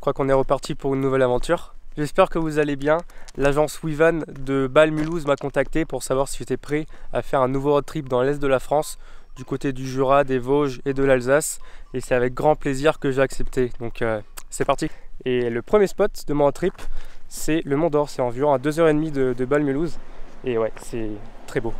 crois qu'on est reparti pour une nouvelle aventure. J'espère que vous allez bien. L'agence WeVan de Bâle-Mulhouse m'a contacté pour savoir si j'étais prêt à faire un nouveau road trip dans l'est de la France, du côté du Jura, des Vosges et de l'Alsace. Et c'est avec grand plaisir que j'ai accepté. Donc c'est parti. Et le premier spot de mon road trip, c'est le Mont d'Or. C'est environ à 2h30 de Bâle-Mulhouse. Et ouais, c'est très beau.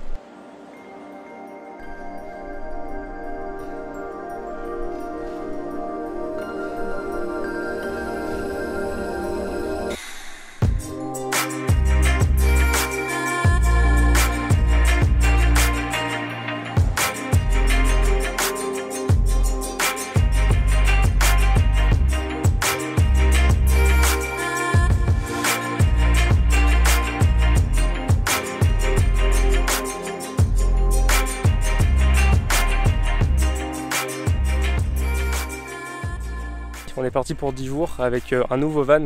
On est parti pour 10 jours avec un nouveau van,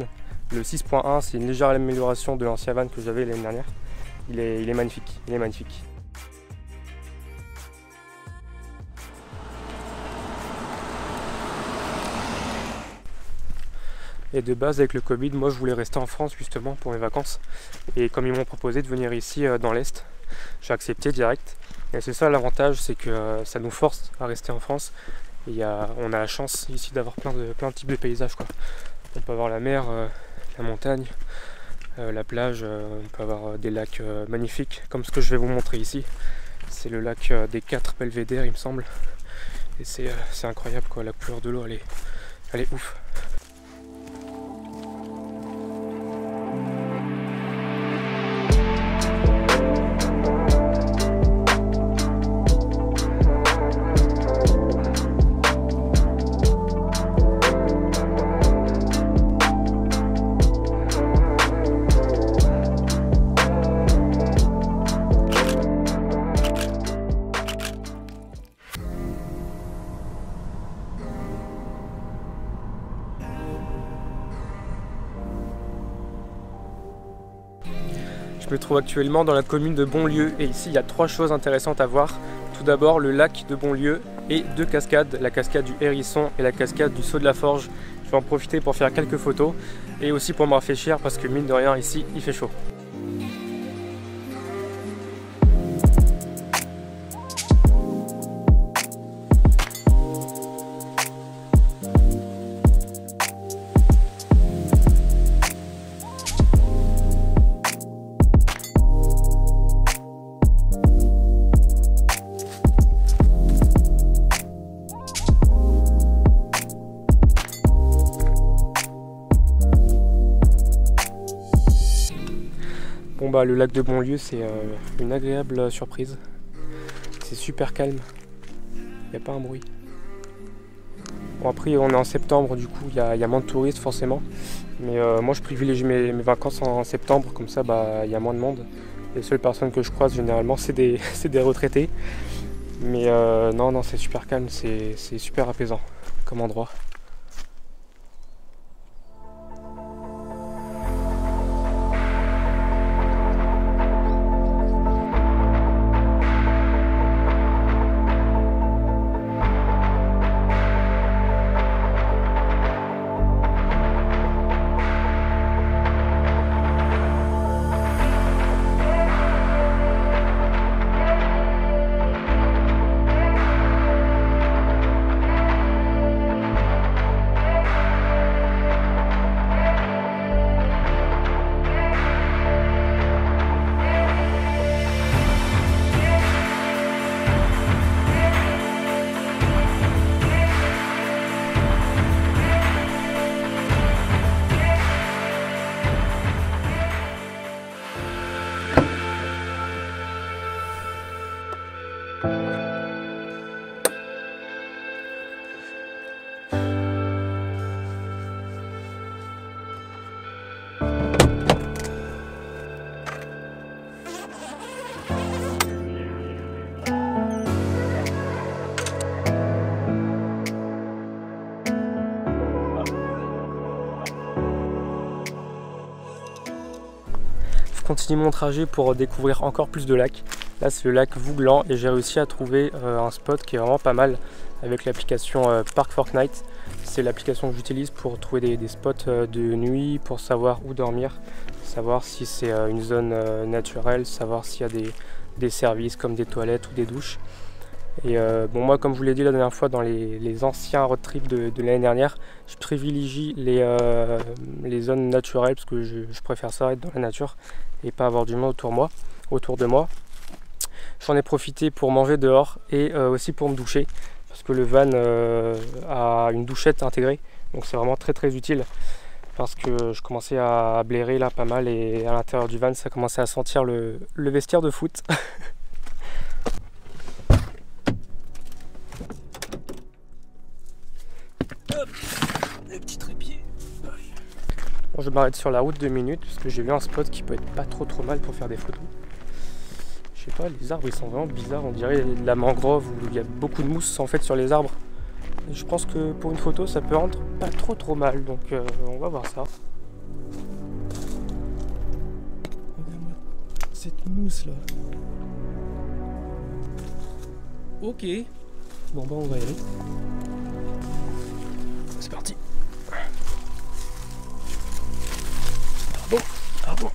le 6.1, c'est une légère amélioration de l'ancien van que j'avais l'année dernière. Il est magnifique, il est magnifique. Et de base avec le Covid, moi je voulais rester en France justement pour mes vacances. Et comme ils m'ont proposé de venir ici dans l'Est, j'ai accepté direct. Et c'est ça l'avantage, c'est que ça nous force à rester en France. Et on a la chance ici d'avoir plein de types de paysages, quoi. On peut avoir la mer, la montagne, la plage, on peut avoir des lacs magnifiques comme ce que je vais vous montrer ici. C'est le lac des 4 Belvédères il me semble. Et c'est incroyable, quoi. La couleur de l'eau elle est ouf. Je me trouve actuellement dans la commune de Bonlieu et ici il y a 3 choses intéressantes à voir. Tout d'abord le lac de Bonlieu et 2 cascades, la cascade du Hérisson et la cascade du Saut de la Forge. Je vais en profiter pour faire quelques photos et aussi pour me rafraîchir parce que mine de rien ici il fait chaud. Bon bah le lac de Bonlieu c'est une agréable surprise, c'est super calme, il n'y a pas un bruit. Bon après on est en septembre du coup il y a moins de touristes forcément, mais moi je privilégie mes vacances en septembre, comme ça bah il y a moins de monde. Les seules personnes que je croise généralement c'est des retraités, mais non c'est super calme, c'est super apaisant comme endroit. continue mon trajet pour découvrir encore plus de lacs. Là c'est le lac Vouglan et j'ai réussi à trouver un spot qui est vraiment pas mal avec l'application Park Fortnite. C'est l'application que j'utilise pour trouver des spots de nuit, pour savoir où dormir, savoir si c'est une zone naturelle, savoir s'il y a des services comme des toilettes ou des douches. Et bon, moi, comme je vous l'ai dit la dernière fois dans les anciens road trips de l'année dernière, je privilégie les zones naturelles parce que je préfère ça, être dans la nature et pas avoir du monde autour de moi. J'en ai profité pour manger dehors et aussi pour me doucher parce que le van a une douchette intégrée, donc c'est vraiment très très utile parce que je commençais à blairer là pas mal et à l'intérieur du van ça commençait à sentir le vestiaire de foot. Hop, le petit trépied. Bon, je m'arrête sur la route 2 minutes parce que j'ai vu un spot qui peut être pas trop mal pour faire des photos. Je sais pas, les arbres ils sont vraiment bizarres, on dirait de la mangrove où il y a beaucoup de mousse en fait sur les arbres. Et je pense que pour une photo ça peut rendre pas trop mal, donc on va voir ça. Regarde-moi cette mousse là. Ok. Bon bah on va y aller. C'est parti. Pardon.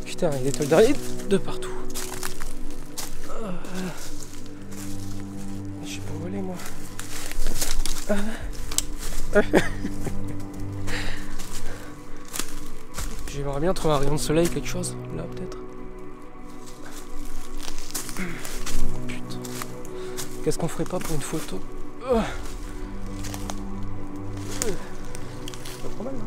Putain, il y a des toiles d'araignée de partout. Je suis pas volé moi. J'aimerais bien trouver un rayon de soleil, quelque chose, là peut-être. Putain. Qu'est-ce qu'on ferait pas pour une photo? C'est pas trop mal, hein.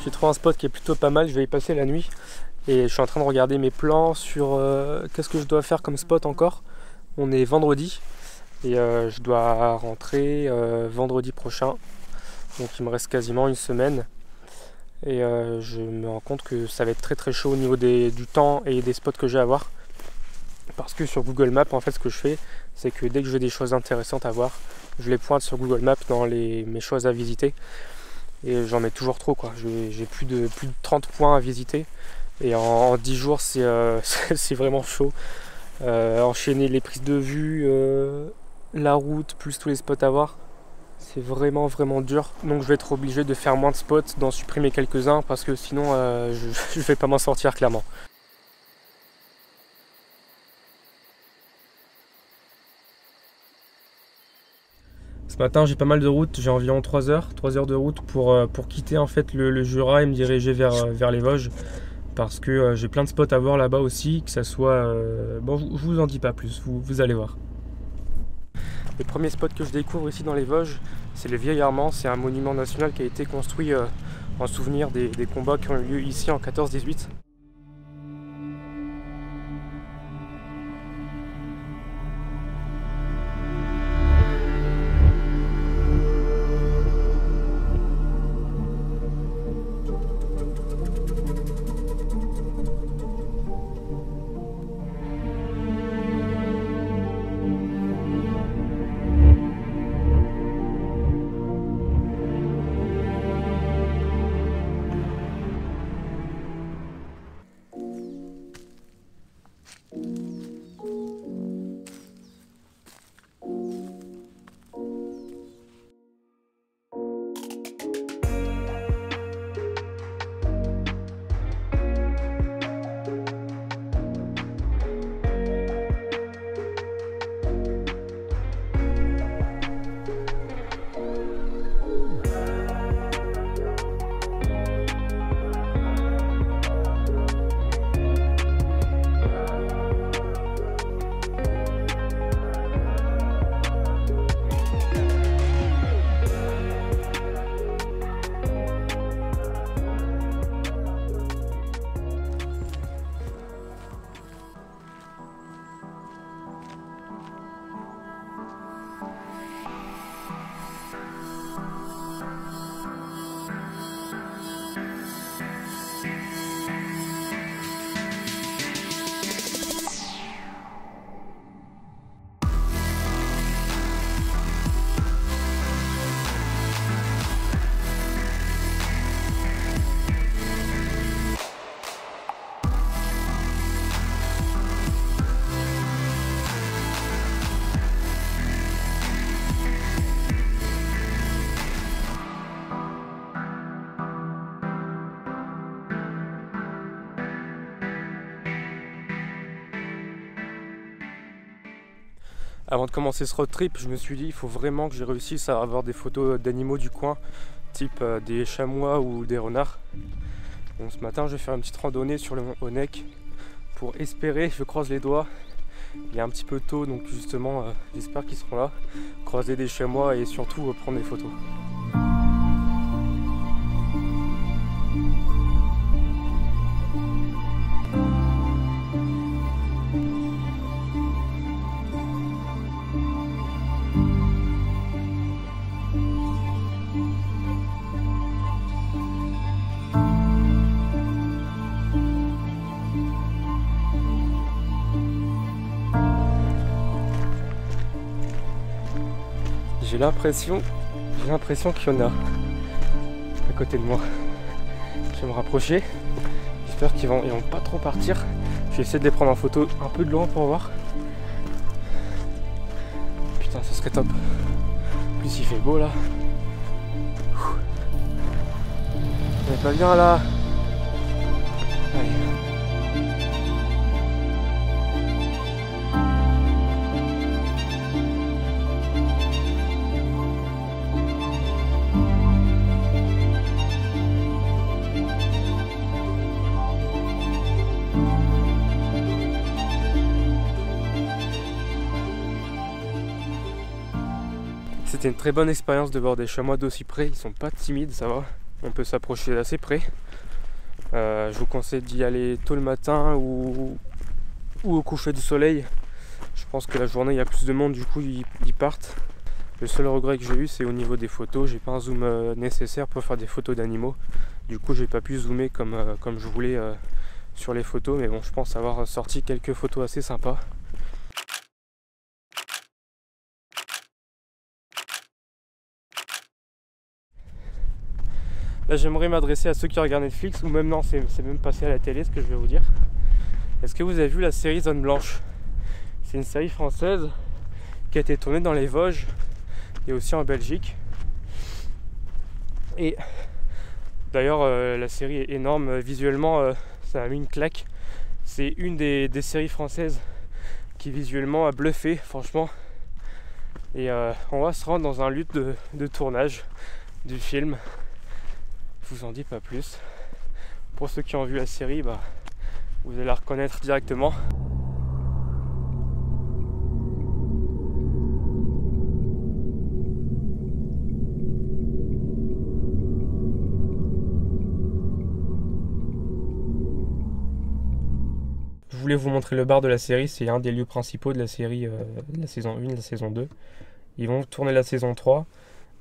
J'ai trouvé un spot qui est plutôt pas mal, je vais y passer la nuit et je suis en train de regarder mes plans sur qu'est-ce que je dois faire comme spot encore. On est vendredi et je dois rentrer vendredi prochain, donc il me reste quasiment une semaine et je me rends compte que ça va être très chaud au niveau du temps et des spots que j'ai à voir, parce que sur Google Maps en fait ce que je fais c'est que dès que j'ai des choses intéressantes à voir, je les pointe sur Google Maps dans mes choses à visiter. Et j'en mets toujours trop quoi, j'ai plus de 30 points à visiter et en 10 jours c'est c'est vraiment chaud. Enchaîner les prises de vue, la route plus tous les spots à voir, c'est vraiment dur. Donc je vais être obligé de faire moins de spots, d'en supprimer quelques-uns parce que sinon je vais pas m'en sortir clairement. Ce matin j'ai pas mal de route, j'ai environ 3 heures de route pour quitter en fait le Jura et me diriger vers les Vosges, parce que j'ai plein de spots à voir là-bas aussi, que ça soit... bon, je vous en dis pas plus, vous allez voir. Le premier spot que je découvre ici dans les Vosges, c'est le Vieil Armand. C'est un monument national qui a été construit en souvenir des combats qui ont eu lieu ici en 14-18. Avant de commencer ce road trip, je me suis dit il faut vraiment que je réussisse à avoir des photos d'animaux du coin, type des chamois ou des renards. Donc ce matin je vais faire une petite randonnée sur le mont Honeck pour espérer, je croise les doigts, il est un petit peu tôt donc justement j'espère qu'ils seront là, croiser des chamois et surtout prendre des photos. J'ai l'impression qu'il y en a à côté de moi. Je vais me rapprocher. J'espère qu'ils vont pas trop partir. Je vais essayer de les prendre en photo un peu de loin pour voir. Putain, ça serait top. En plus il fait beau là. On est pas bien là. Allez. C'était une très bonne expérience de voir des chamois d'aussi près, ils sont pas timides, ça va, on peut s'approcher d'assez près. Je vous conseille d'y aller tôt le matin ou au coucher du soleil. Je pense que la journée il y a plus de monde, du coup ils partent. Le seul regret que j'ai eu c'est au niveau des photos, j'ai pas un zoom nécessaire pour faire des photos d'animaux. Du coup j'ai pas pu zoomer comme je voulais sur les photos, mais bon je pense avoir sorti quelques photos assez sympas. Là j'aimerais m'adresser à ceux qui regardent Netflix, ou même non, c'est même passé à la télé ce que je vais vous dire. Est-ce que vous avez vu la série Zone Blanche? C'est une série française qui a été tournée dans les Vosges et aussi en Belgique. Et d'ailleurs la série est énorme, visuellement ça a mis une claque. C'est une des séries françaises qui visuellement a bluffé franchement. Et on va se rendre dans un lieu de tournage du film. Je vous en dis pas plus. Pour ceux qui ont vu la série, vous allez la reconnaître directement. Je voulais vous montrer le bar de la série, c'est un des lieux principaux de la série, de la saison 1, de la saison 2. Ils vont tourner la saison 3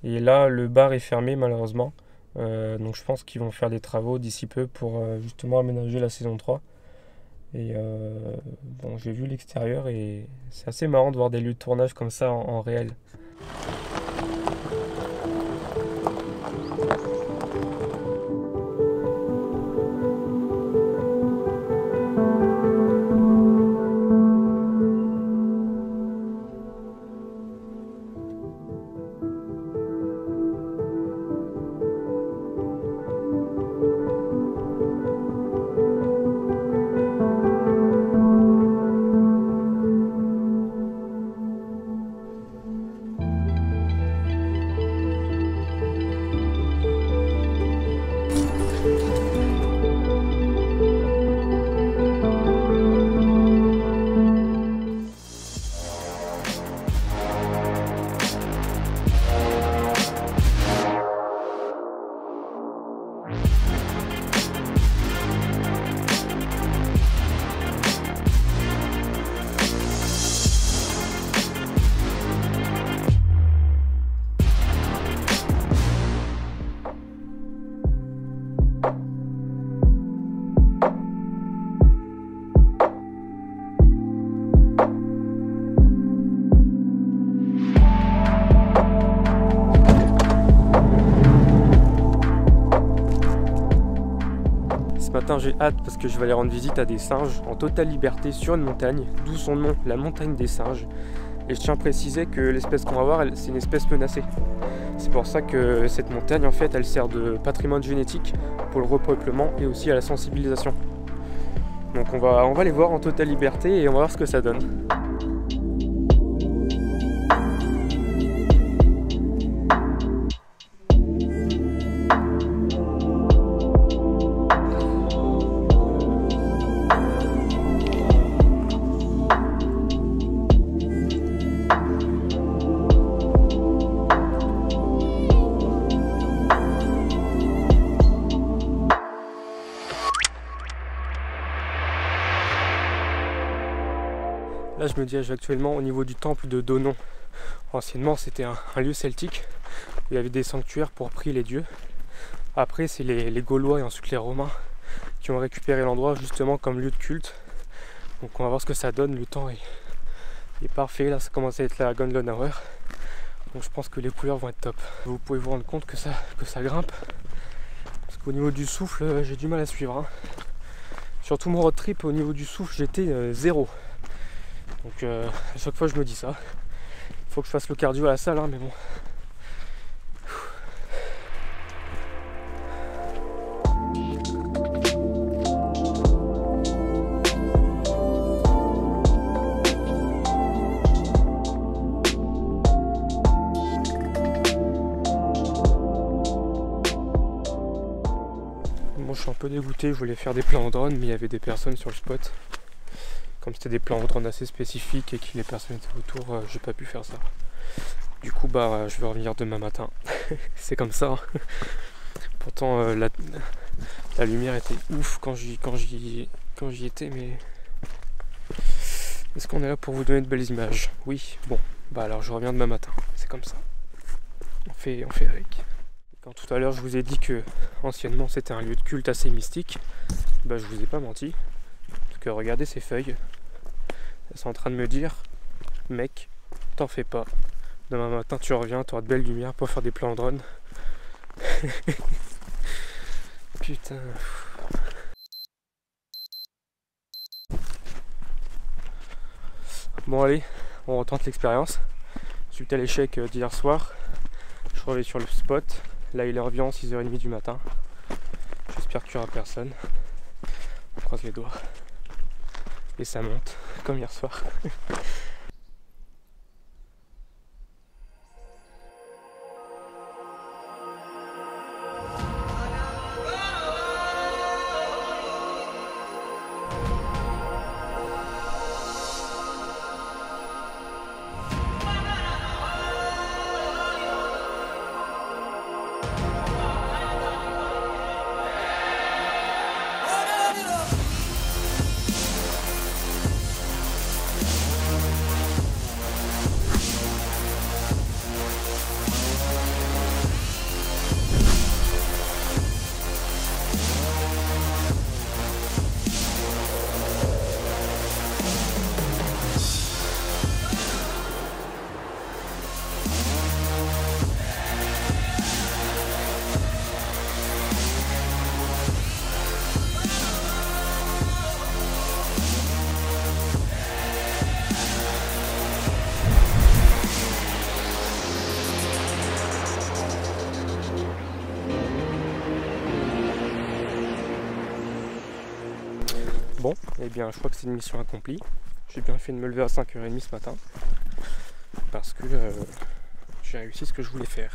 et là le bar est fermé malheureusement. Donc je pense qu'ils vont faire des travaux d'ici peu pour justement aménager la saison 3. Et bon, j'ai vu l'extérieur et c'est assez marrant de voir des lieux de tournage comme ça en réel. Ce matin j'ai hâte parce que je vais aller rendre visite à des singes en totale liberté sur une montagne, d'où son nom, la montagne des singes. Et je tiens à préciser que l'espèce qu'on va voir, c'est une espèce menacée. C'est pour ça que cette montagne en fait elle sert de patrimoine génétique pour le repeuplement et aussi à la sensibilisation. Donc on va les voir en totale liberté et on va voir ce que ça donne. Là je me dirige actuellement au niveau du temple de Donon. Anciennement c'était un lieu celtique où il y avait des sanctuaires pour prier les dieux. Après c'est les Gaulois et ensuite les Romains qui ont récupéré l'endroit justement comme lieu de culte. Donc on va voir ce que ça donne, le temps est parfait, là ça commence à être la Golden Hour. Donc je pense que les couleurs vont être top. Vous pouvez vous rendre compte que ça grimpe. Parce qu'au niveau du souffle, j'ai du mal à suivre. Hein. Surtout mon road trip, au niveau du souffle, j'étais zéro. Donc à chaque fois je me dis ça. Il faut que je fasse le cardio à la salle, hein, mais bon. Bon, je suis un peu dégoûté, je voulais faire des plans en drone, mais il y avait des personnes sur le spot. Comme c'était des plans en drone assez spécifiques et que les personnes étaient autour, j'ai pas pu faire ça. Du coup, je vais revenir demain matin. C'est comme ça. Pourtant, la lumière était ouf quand j'y étais, mais est-ce qu'on est là pour vous donner de belles images? Oui. Bon, alors je reviens demain matin. C'est comme ça. On fait avec. Quand tout à l'heure je vous ai dit que anciennement c'était un lieu de culte assez mystique, je vous ai pas menti. Parce que regardez ces feuilles. Elles sont en train de me dire, mec, t'en fais pas. Demain matin tu reviens, tu auras de belles lumières pour faire des plans en drone. Putain. Bon allez, on retente l'expérience. Suite à l'échec d'hier soir, je reviens sur le spot. Là il est environ 6h30 du matin. J'espère qu'il n'y aura personne. On croise les doigts. Et ça monte, comme hier soir. Bon, eh bien je crois que c'est une mission accomplie. J'ai bien fait de me lever à 5h30 ce matin. Parce que j'ai réussi ce que je voulais faire.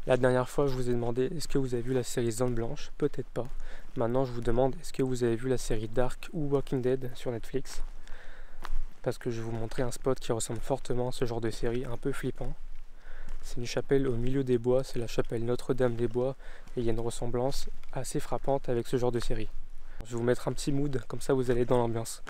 La dernière fois je vous ai demandé est-ce que vous avez vu la série Zone Blanche? Peut-être pas. Maintenant je vous demande est-ce que vous avez vu la série Dark ou Walking Dead sur Netflix? Parce que je vais vous montrer un spot qui ressemble fortement à ce genre de série, un peu flippant. C'est une chapelle au milieu des bois, c'est la chapelle Notre-Dame-des-Bois, et il y a une ressemblance assez frappante avec ce genre de série. Je vais vous mettre un petit mood, comme ça vous allez dans l'ambiance.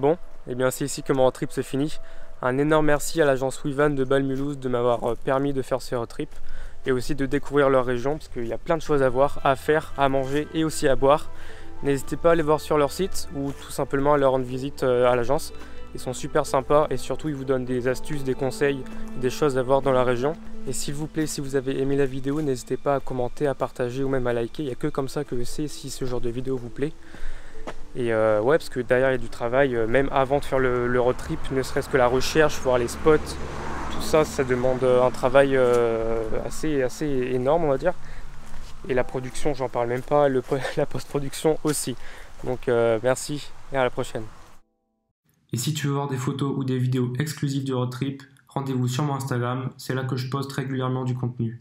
Bon, et bien c'est ici que mon road trip se finit. Un énorme merci à l'agence WeVan de Bâle-Mulhouse de m'avoir permis de faire ce road trip et aussi de découvrir leur région parce qu'il y a plein de choses à voir, à faire, à manger et aussi à boire. N'hésitez pas à aller voir sur leur site ou tout simplement à leur rendre visite à l'agence. Ils sont super sympas et surtout ils vous donnent des astuces, des conseils, des choses à voir dans la région. Et s'il vous plaît, si vous avez aimé la vidéo, n'hésitez pas à commenter, à partager ou même à liker. Il n'y a que comme ça que je sais si ce genre de vidéo vous plaît. Et ouais, parce que derrière il y a du travail, même avant de faire le road trip, ne serait-ce que la recherche, voir les spots, tout ça, ça demande un travail assez énorme, on va dire. Et la production, j'en parle même pas, la post-production aussi. Donc merci et à la prochaine. Et si tu veux voir des photos ou des vidéos exclusives du road trip, rendez-vous sur mon Instagram, c'est là que je poste régulièrement du contenu.